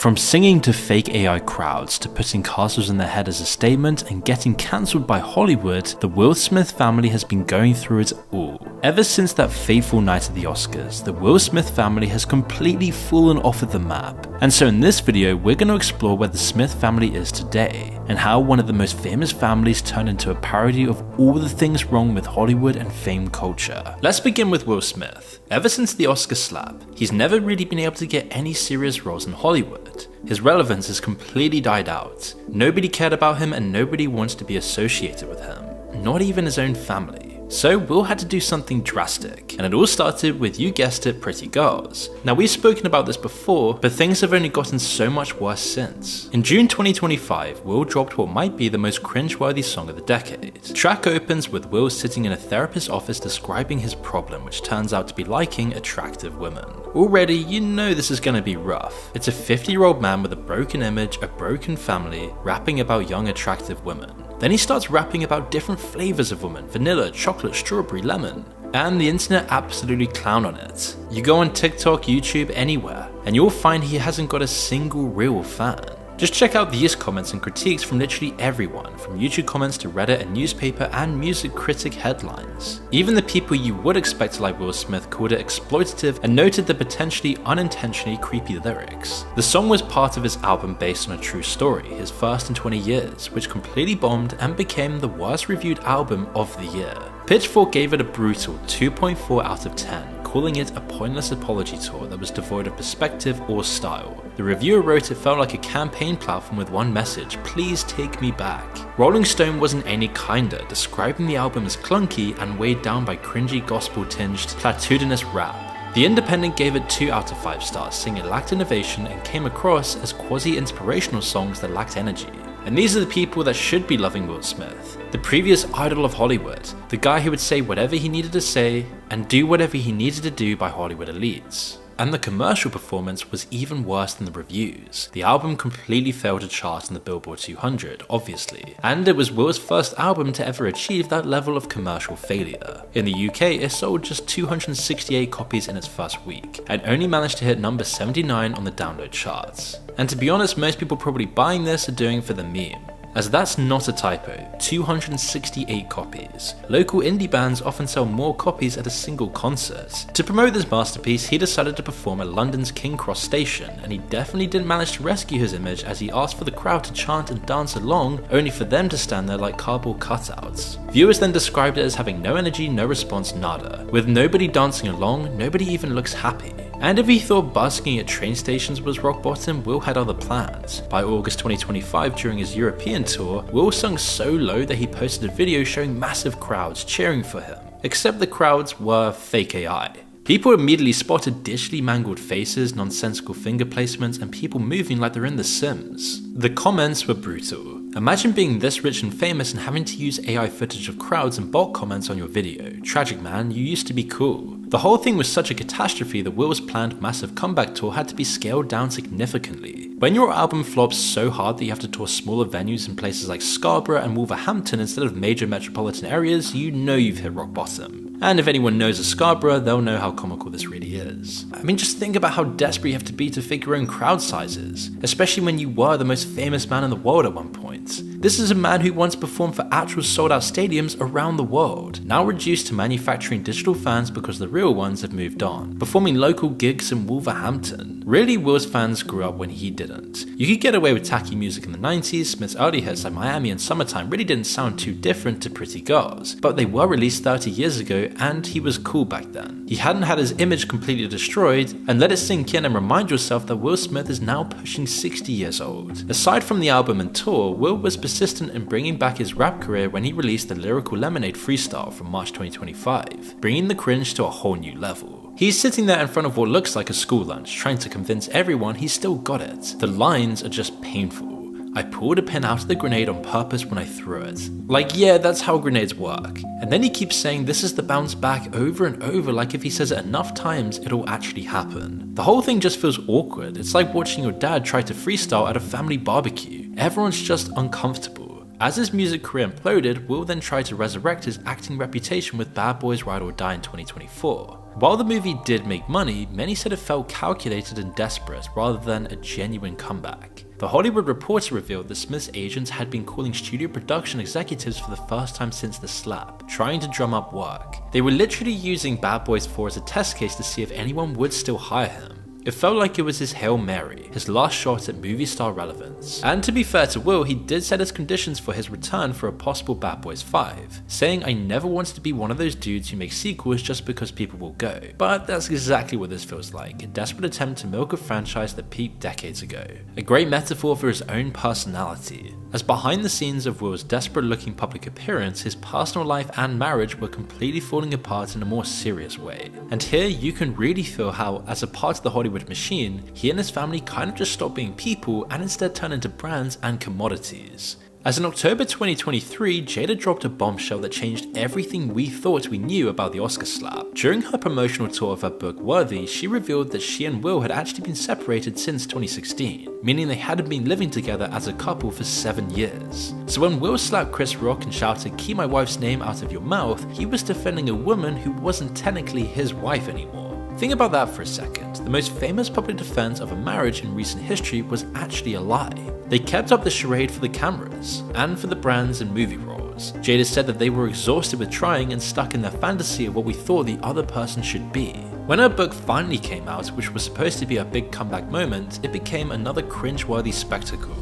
From singing to fake AI crowds, to putting castles in their head as a statement and getting cancelled by Hollywood, the Will Smith family has been going through it all. Ever since that fateful night at the Oscars, the Will Smith family has completely fallen off of the map. And so in this video, we're going to explore where the Smith family is today, and how one of the most famous families turned into a parody of all the things wrong with Hollywood and fame culture. Let's begin with Will Smith. Ever since the Oscar slap, he's never really been able to get any serious roles in Hollywood. His relevance has completely died out. Nobody cared about him and nobody wants to be associated with him. Not even his own family. So Will had to do something drastic, and it all started with, you guessed it, Pretty Girls. Now we've spoken about this before, but things have only gotten so much worse since. In June 2025, Will dropped what might be the most cringeworthy song of the decade. The track opens with Will sitting in a therapist's office describing his problem, which turns out to be liking attractive women. Already, you know this is gonna be rough. It's a 50-year-old man with a broken image, a broken family, rapping about young attractive women. Then he starts rapping about different flavors of women: vanilla, chocolate, strawberry, lemon. And the internet absolutely clown on it. You go on TikTok, YouTube, anywhere, and you'll find he hasn't got a single real fan. Just check out these comments and critiques from literally everyone, from YouTube comments to Reddit and newspaper and music critic headlines. Even the people you would expect to like Will Smith called it exploitative and noted the potentially unintentionally creepy lyrics. The song was part of his album based on a true story, his first in 20 years, which completely bombed and became the worst reviewed album of the year. Pitchfork gave it a brutal 2.4 out of 10, calling it a pointless apology tour that was devoid of perspective or style. The reviewer wrote it felt like a campaign platform with one message: please take me back. Rolling Stone wasn't any kinder, describing the album as clunky and weighed down by cringy gospel-tinged, platitudinous rap. The Independent gave it 2 out of 5 stars, saying it lacked innovation and came across as quasi-inspirational songs that lacked energy. And these are the people that should be loving Will Smith. The previous idol of Hollywood, the guy who would say whatever he needed to say and do whatever he needed to do by Hollywood elites. And the commercial performance was even worse than the reviews. The album completely failed to chart on the Billboard 200, obviously, and it was Will's first album to ever achieve that level of commercial failure. In the UK, it sold just 268 copies in its first week, and only managed to hit number 79 on the download charts. And to be honest, most people probably buying this are doing it for the meme. As that's not a typo, 268 copies. Local indie bands often sell more copies at a single concert. To promote this masterpiece, he decided to perform at London's King Cross station, and he definitely didn't manage to rescue his image as he asked for the crowd to chant and dance along, only for them to stand there like cardboard cutouts. Viewers then described it as having no energy, no response, nada. With nobody dancing along, nobody even looks happy. And if he thought busking at train stations was rock bottom, Will had other plans. By August 2025, during his European tour, Will sung so low that he posted a video showing massive crowds cheering for him. Except the crowds were fake AI. People immediately spotted digitally mangled faces, nonsensical finger placements, and people moving like they're in The Sims. The comments were brutal. Imagine being this rich and famous and having to use AI footage of crowds and bot comments on your video. Tragic, man, you used to be cool. The whole thing was such a catastrophe that Will's planned massive comeback tour had to be scaled down significantly. When your album flops so hard that you have to tour smaller venues in places like Scarborough and Wolverhampton instead of major metropolitan areas, you know you've hit rock bottom. And if anyone knows of Scarborough, they'll know how comical this really is. I mean, just think about how desperate you have to be to fit your own crowd sizes, especially when you were the most famous man in the world at one point. This is a man who once performed for actual sold-out stadiums around the world, now reduced to manufacturing digital fans because the real ones have moved on, performing local gigs in Wolverhampton. Really, Will's fans grew up when he didn't. You could get away with tacky music in the 90s, Smith's early hits like Miami and Summertime really didn't sound too different to Pretty Girls, but they were released 30 years ago and he was cool back then. He hadn't had his image completely destroyed, and let it sink in and remind yourself that Will Smith is now pushing 60 years old. Aside from the album and tour, Will was persistent in bringing back his rap career when he released the Lyrical Lemonade freestyle from March 2025, bringing the cringe to a whole new level. He's sitting there in front of what looks like a school lunch, trying to convince everyone he's still got it. The lines are just painful. I pulled a pin out of the grenade on purpose when I threw it. Like, yeah, that's how grenades work. And then he keeps saying this is the bounce back over and over, like if he says it enough times, it'll actually happen. The whole thing just feels awkward. It's like watching your dad try to freestyle at a family barbecue. Everyone's just uncomfortable. As his music career imploded, Will then tried to resurrect his acting reputation with Bad Boys Ride or Die in 2024. While the movie did make money, many said it felt calculated and desperate rather than a genuine comeback. The Hollywood Reporter revealed that Smith's agents had been calling studio production executives for the first time since the slap, trying to drum up work. They were literally using Bad Boys 4 as a test case to see if anyone would still hire him. It felt like it was his Hail Mary, his last shot at movie star relevance. And to be fair to Will, he did set his conditions for his return for a possible Bad Boys 5, saying, "I never wanted to be one of those dudes who make sequels just because people will go." But that's exactly what this feels like, a desperate attempt to milk a franchise that peaked decades ago. A great metaphor for his own personality. As behind the scenes of Will's desperate looking public appearance, his personal life and marriage were completely falling apart in a more serious way. And here you can really feel how, as a part of the Hollywood machine, he and his family kind of just stopped being people and instead turned into brands and commodities. As in October 2023, Jada dropped a bombshell that changed everything we thought we knew about the Oscar slap. During her promotional tour of her book Worthy, she revealed that she and Will had actually been separated since 2016, meaning they hadn't been living together as a couple for 7 years. So when Will slapped Chris Rock and shouted, "Keep my wife's name out of your mouth," he was defending a woman who wasn't technically his wife anymore. Think about that for a second. The most famous public defense of a marriage in recent history was actually a lie. They kept up the charade for the cameras, and for the brands and movie roles. Jada said that they were exhausted with trying and stuck in their fantasy of what we thought the other person should be. When her book finally came out, which was supposed to be a big comeback moment, it became another cringe-worthy spectacle.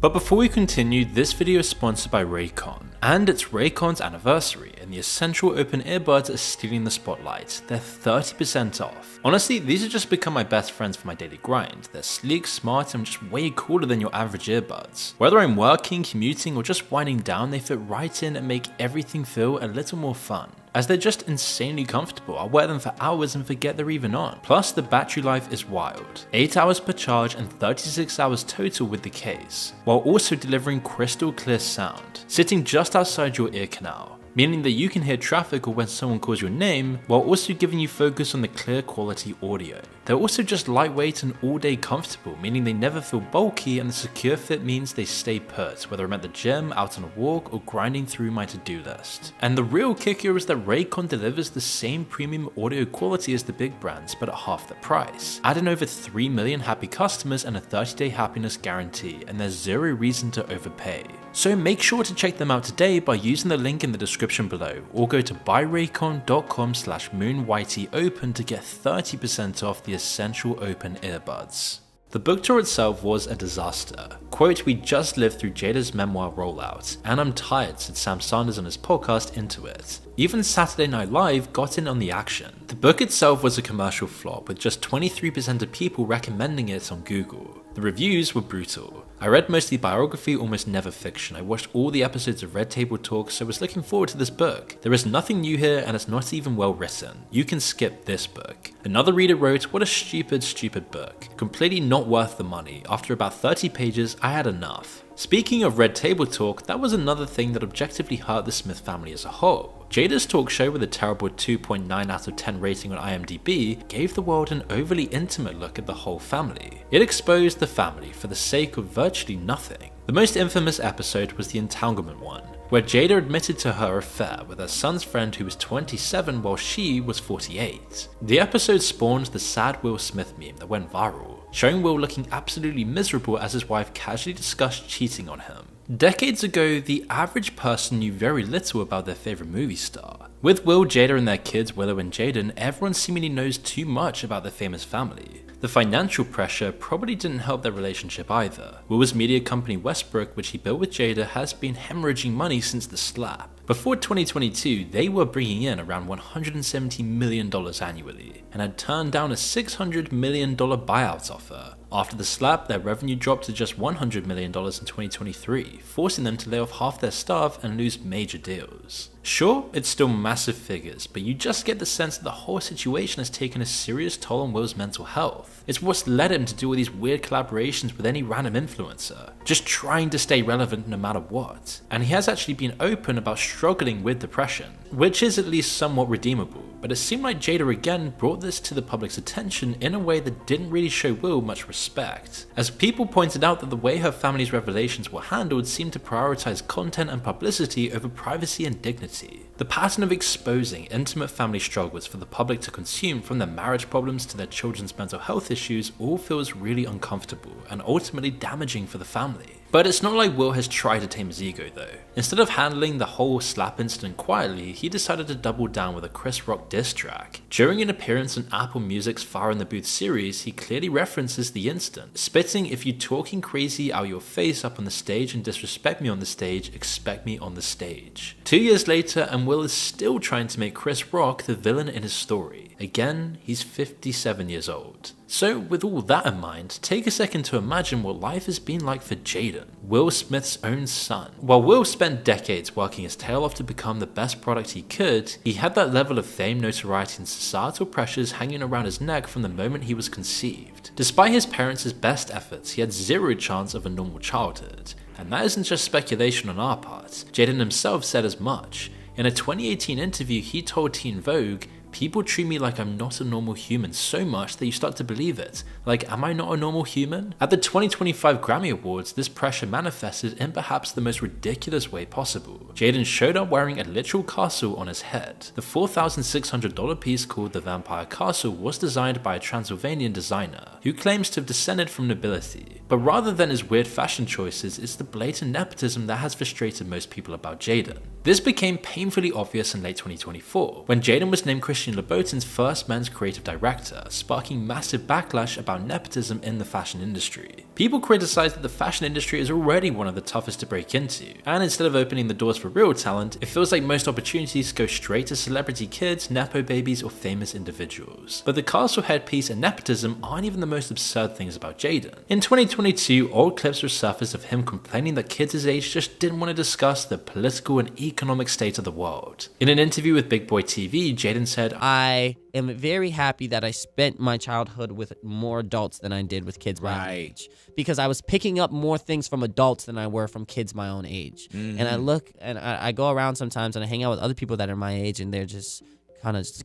But before we continue, this video is sponsored by Raycon. And it's Raycon's anniversary, and the essential open earbuds are stealing the spotlight. They're 30% off. Honestly, these have just become my best friends for my daily grind. They're sleek, smart, and just way cooler than your average earbuds. Whether I'm working, commuting, or just winding down, they fit right in and make everything feel a little more fun. As they're just insanely comfortable, I'll wear them for hours and forget they're even on. Plus, the battery life is wild. 8 hours per charge and 36 hours total with the case, while also delivering crystal clear sound, sitting just outside your ear canal, meaning that you can hear traffic or when someone calls your name, while also giving you focus on the clear quality audio. They're also just lightweight and all day comfortable, meaning they never feel bulky, and the secure fit means they stay put, whether I'm at the gym, out on a walk, or grinding through my to-do list. And the real kicker is that Raycon delivers the same premium audio quality as the big brands, but at half the price. Add in over 3 million happy customers and a 30-day happiness guarantee, and there's zero reason to overpay. So make sure to check them out today by using the link in the description below, or go to buyraycon.com/moonwhityopen to get 30% off the essential open earbuds. The book tour itself was a disaster. Quote, "We just lived through Jada's memoir rollout, and I'm tired," said Sam Sanders on his podcast Into It. Even Saturday Night Live got in on the action. The book itself was a commercial flop, with just 23% of people recommending it on Google. The reviews were brutal. I read mostly biography, almost never fiction. I watched all the episodes of Red Table Talk, so I was looking forward to this book. There is nothing new here, and it's not even well written. You can skip this book. Another reader wrote, "What a stupid book. Completely not worth the money. After about 30 pages, I had enough." Speaking of Red Table Talk, that was another thing that objectively hurt the Smith family as a whole. Jada's talk show, with a terrible 2.9 out of 10 rating on IMDb, gave the world an overly intimate look at the whole family. It exposed the family for the sake of virtually nothing. The most infamous episode was the entanglement one, where Jada admitted to her affair with her son's friend who was 27 while she was 48. The episode spawned the sad Will Smith meme that went viral, showing Will looking absolutely miserable as his wife casually discussed cheating on him. Decades ago, the average person knew very little about their favourite movie star. With Will, Jada and their kids Willow and Jaden, everyone seemingly knows too much about their famous family. The financial pressure probably didn't help their relationship either. Will's media company Westbrook, which he built with Jada, has been hemorrhaging money since the slap. Before 2022, they were bringing in around $170 million annually, and had turned down a $600 million buyout offer. After the slap, their revenue dropped to just $100 million in 2023, forcing them to lay off half their staff and lose major deals. Sure, it's still massive figures, but you just get the sense that the whole situation has taken a serious toll on Will's mental health. It's what's led him to do all these weird collaborations with any random influencer, just trying to stay relevant no matter what. And he has actually been open about struggling with depression. which is at least somewhat redeemable, but it seemed like Jada again brought this to the public's attention in a way that didn't really show Will much respect, as people pointed out that the way her family's revelations were handled seemed to prioritize content and publicity over privacy and dignity. The pattern of exposing intimate family struggles for the public to consume, from their marriage problems to their children's mental health issues, all feels really uncomfortable and ultimately damaging for the family. But it's not like Will has tried to tame his ego though. Instead of handling the whole slap incident quietly, he decided to double down with a Chris Rock diss track. During an appearance on Apple Music's Fire in the Booth series, he clearly references the incident, spitting, "If you talking crazy out your face up on the stage and disrespect me on the stage, expect me on the stage." 2 years later, and Will is still trying to make Chris Rock the villain in his story. Again, he's 57 years old. So with all that in mind, take a second to imagine what life has been like for Jaden, Will Smith's own son. While Will spent decades working his tail off to become the best product he could, he had that level of fame, notoriety and societal pressures hanging around his neck from the moment he was conceived. Despite his parents' best efforts, he had zero chance of a normal childhood. And that isn't just speculation on our part. Jaden himself said as much. In a 2018 interview, he told Teen Vogue, "People treat me like I'm not a normal human so much that you start to believe it. Like, am I not a normal human?" At the 2025 Grammy Awards, this pressure manifested in perhaps the most ridiculous way possible. Jaden showed up wearing a literal castle on his head. The $4,600 piece called the Vampire Castle was designed by a Transylvanian designer, who claims to have descended from nobility. But rather than his weird fashion choices, it's the blatant nepotism that has frustrated most people about Jaden. This became painfully obvious in late 2024, when Jaden was named Christian Louboutin's first men's creative director, sparking massive backlash about nepotism in the fashion industry. People criticized that the fashion industry is already one of the toughest to break into, and instead of opening the doors for real talent, it feels like most opportunities go straight to celebrity kids, nepo babies, or famous individuals. But the castle headpiece and nepotism aren't even the most absurd things about Jaden. In 2022, old clips resurfaced of him complaining that kids his age just didn't want to discuss the political and economic state of the world. In an interview with Big Boy TV, Jaden said, "I am very happy that I spent my childhood with more adults than I did with kids my own age, because I was picking up more things from adults than I were from kids my own age." And I look and I go around sometimes and I hang out with other people that are my age, and they're just kind of just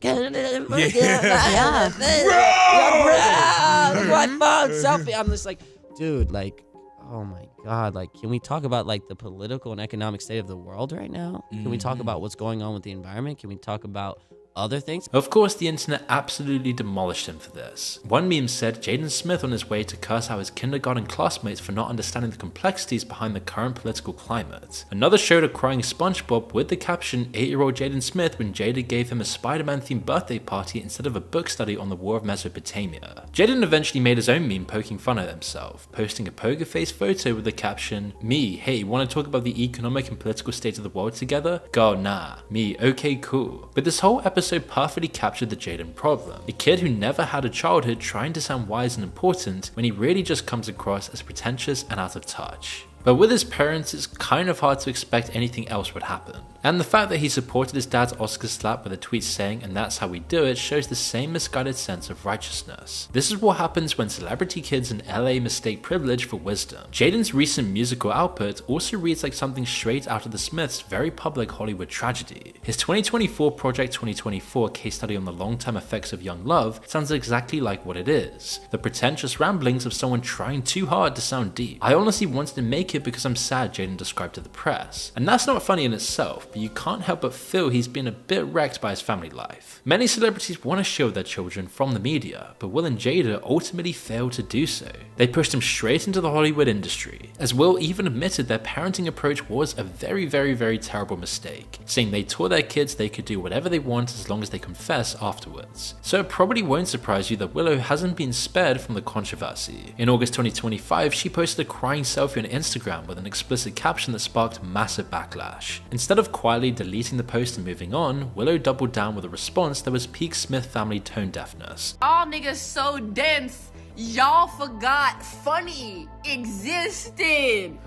selfie. I'm just like, dude, like, oh my God, like, can we talk about like the political and economic state of the world right now? Can we talk about what's going on with the environment? Can we talk about other things? Of course, the internet absolutely demolished him for this. One meme said Jaden Smith on his way to curse out his kindergarten classmates for not understanding the complexities behind the current political climate. Another showed a crying SpongeBob with the caption, "8-year-old Jaden Smith when Jada gave him a Spider-Man themed birthday party instead of a book study on the War of Mesopotamia." Jaden eventually made his own meme poking fun at himself, posting a poker face photo with the caption, "Me, hey, wanna talk about the economic and political state of the world together? Girl, nah. Me, okay, cool." But this whole episode perfectly captured the Jaden problem. A kid who never had a childhood trying to sound wise and important when he really just comes across as pretentious and out of touch. But with his parents, it's kind of hard to expect anything else would happen. And the fact that he supported his dad's Oscar slap with a tweet saying, "and that's how we do it," shows the same misguided sense of righteousness. This is what happens when celebrity kids in LA mistake privilege for wisdom. Jaden's recent musical output also reads like something straight out of the Smiths' very public Hollywood tragedy. His 2024 Project 2024 case study on the long-term effects of young love sounds exactly like what it is. The pretentious ramblings of someone trying too hard to sound deep. "I honestly wanted to make it because I'm sad," Jaden described to the press. And that's not funny in itself, but you can't help but feel he's been a bit wrecked by his family life. Many celebrities want to shield their children from the media, but Will and Jada ultimately failed to do so. They pushed him straight into the Hollywood industry, as Will even admitted their parenting approach was a very terrible mistake, saying they taught their kids they could do whatever they want as long as they confess afterwards. So it probably won't surprise you that Willow hasn't been spared from the controversy. In August 2025, she posted a crying selfie on Instagram with an explicit caption that sparked massive backlash. Instead of quietly deleting the post and moving on, Willow doubled down with a response that was peak Smith family tone deafness. "Y'all niggas so dense, y'all forgot funny existed."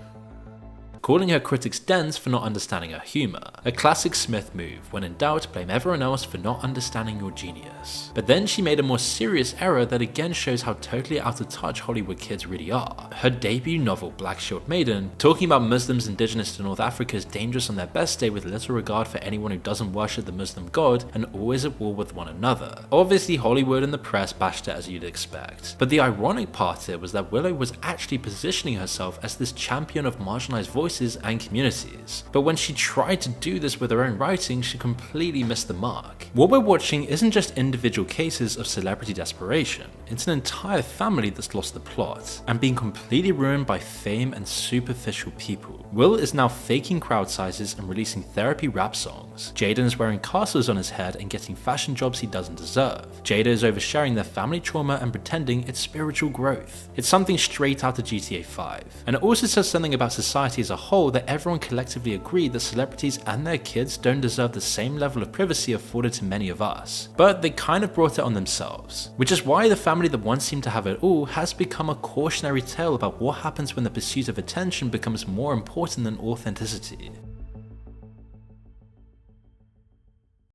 calling her critics dense for not understanding her humour. A classic Smith move: when in doubt, blame everyone else for not understanding your genius. But then she made a more serious error that again shows how totally out of touch Hollywood kids really are. Her debut novel, Black Shield Maiden, talking about Muslims indigenous to North Africa as dangerous on their best day with little regard for anyone who doesn't worship the Muslim god and always at war with one another. Obviously Hollywood and the press bashed it as you'd expect, but the ironic part here was that Willow was actually positioning herself as this champion of marginalized voices and communities. But when she tried to do this with her own writing, she completely missed the mark. What we're watching isn't just individual cases of celebrity desperation, it's an entire family that's lost the plot and being completely ruined by fame and superficial people. Will is now faking crowd sizes and releasing therapy rap songs. Jaden is wearing castles on his head and getting fashion jobs he doesn't deserve. Jada is oversharing their family trauma and pretending it's spiritual growth. It's something straight out of GTA 5. And it also says something about society as a whole that everyone collectively agreed that celebrities and their kids don't deserve the same level of privacy afforded to many of us. But they kind of brought it on themselves. Which is why the family that once seemed to have it all has become a cautionary tale about what happens when the pursuit of attention becomes more important than authenticity.